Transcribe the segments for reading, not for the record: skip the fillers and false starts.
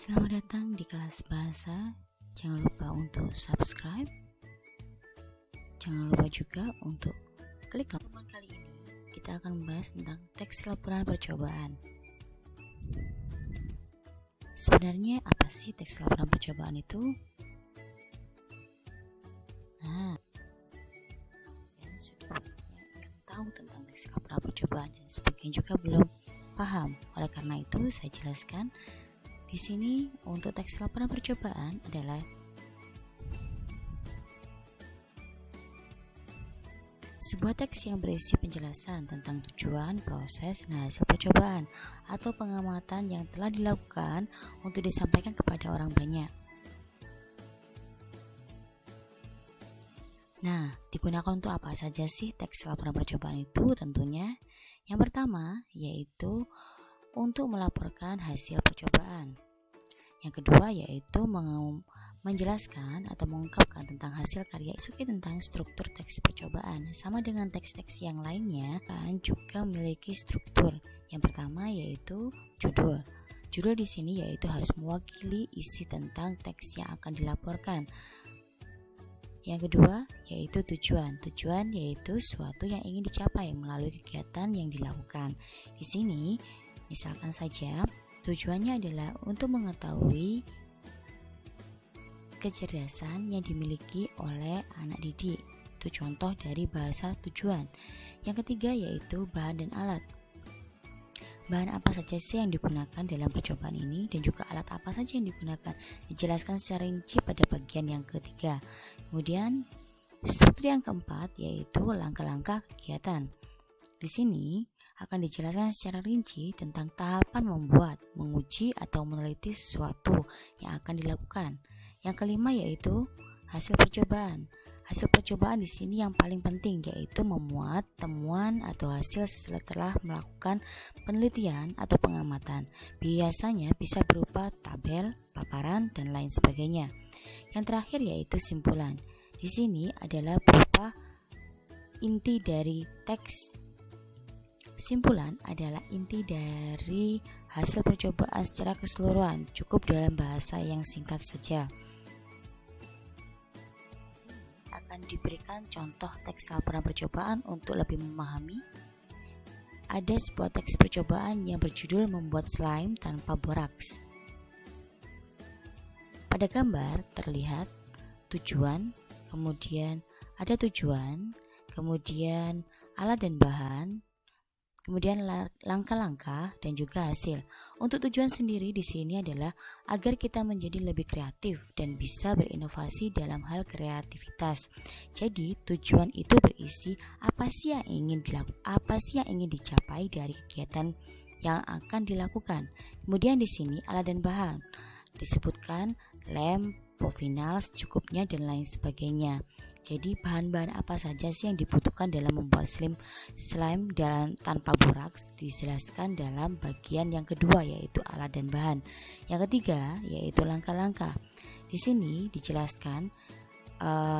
Selamat datang di kelas bahasa. Jangan lupa untuk subscribe. Jangan lupa juga untuk klik like. Kali ini kita akan membahas tentang teks laporan percobaan. Sebenarnya apa sih teks laporan percobaan itu? Nah, kalian sudah banyak yang tahu tentang teks laporan percobaan dan sebagian juga belum paham. Oleh karena itu, saya jelaskan di sini. Untuk teks laporan percobaan adalah sebuah teks yang berisi penjelasan tentang tujuan, proses, dan hasil percobaan atau pengamatan yang telah dilakukan untuk disampaikan kepada orang banyak. Nah, digunakan untuk apa saja sih teks laporan percobaan itu? Tentunya yang pertama yaitu untuk melaporkan hasil percobaan. Yang kedua yaitu menjelaskan atau mengungkapkan tentang hasil karya Isuki tentang struktur teks percobaan. Sama dengan teks-teks yang lainnya, kan juga memiliki struktur. Yang pertama yaitu judul. Judul di sini yaitu harus mewakili isi tentang teks yang akan dilaporkan. Yang kedua yaitu tujuan. Tujuan yaitu suatu yang ingin dicapai melalui kegiatan yang dilakukan. Di sini, misalkan saja, tujuannya adalah untuk mengetahui kecerdasan yang dimiliki oleh anak didik. Itu contoh dari bahasa tujuan. Yang ketiga yaitu bahan dan alat. Bahan apa saja sih yang digunakan dalam percobaan ini dan juga alat apa saja yang digunakan dijelaskan secara rinci pada bagian yang ketiga. Kemudian struktur yang keempat yaitu langkah-langkah kegiatan. Di sini akan dijelaskan secara rinci tentang tahapan membuat, menguji atau meneliti sesuatu yang akan dilakukan. Yang kelima yaitu hasil percobaan. Hasil percobaan di sini yang paling penting yaitu memuat temuan atau hasil setelah melakukan penelitian atau pengamatan. Biasanya bisa berupa tabel, paparan, dan lain sebagainya. Yang terakhir yaitu simpulan. Di sini adalah berupa inti dari teks. Simpulan adalah inti dari hasil percobaan secara keseluruhan, cukup dalam bahasa yang singkat saja. Akan diberikan contoh teks laporan percobaan untuk lebih memahami. Ada sebuah teks percobaan yang berjudul membuat slime tanpa boraks. Pada gambar terlihat tujuan, kemudian ada tujuan, kemudian alat dan bahan, kemudian langkah-langkah dan juga hasil. Untuk tujuan sendiri di sini adalah agar kita menjadi lebih kreatif dan bisa berinovasi dalam hal kreativitas. Jadi tujuan itu berisi apa sih yang ingin dicapai dari kegiatan yang akan dilakukan. Kemudian di sini alat dan bahan disebutkan lem, final secukupnya dan lain sebagainya. Jadi bahan-bahan apa saja sih yang dibutuhkan dalam membuat slime tanpa boraks dijelaskan dalam bagian yang kedua yaitu alat dan bahan. Yang ketiga yaitu langkah-langkah. Di sini dijelaskan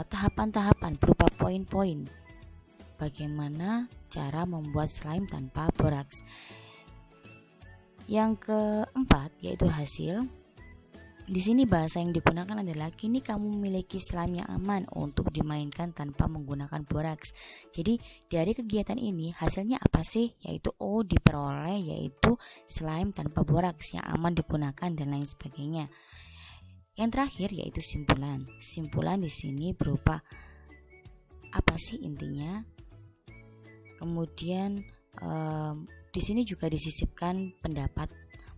tahapan-tahapan berupa poin-poin bagaimana cara membuat slime tanpa boraks. Yang keempat yaitu hasil. Di sini bahasa yang digunakan adalah kini kamu memiliki slime yang aman untuk dimainkan tanpa menggunakan boraks. Jadi dari kegiatan ini hasilnya apa sih? Yaitu diperoleh yaitu slime tanpa boraks yang aman digunakan dan lain sebagainya. Yang terakhir yaitu simpulan. Simpulan di sini berupa apa sih intinya? Kemudian di sini juga disisipkan pendapat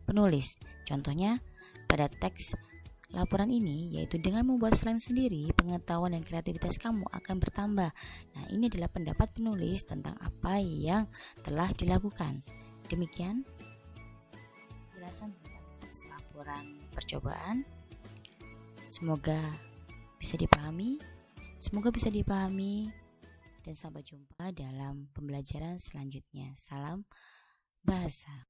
penulis. Contohnya pada teks laporan ini yaitu dengan membuat slime sendiri, pengetahuan dan kreativitas kamu akan bertambah. Nah, ini adalah pendapat penulis tentang apa yang telah dilakukan. Demikian penjelasan tentang teks laporan percobaan. Semoga bisa dipahami dan sampai jumpa dalam pembelajaran selanjutnya. Salam bahasa.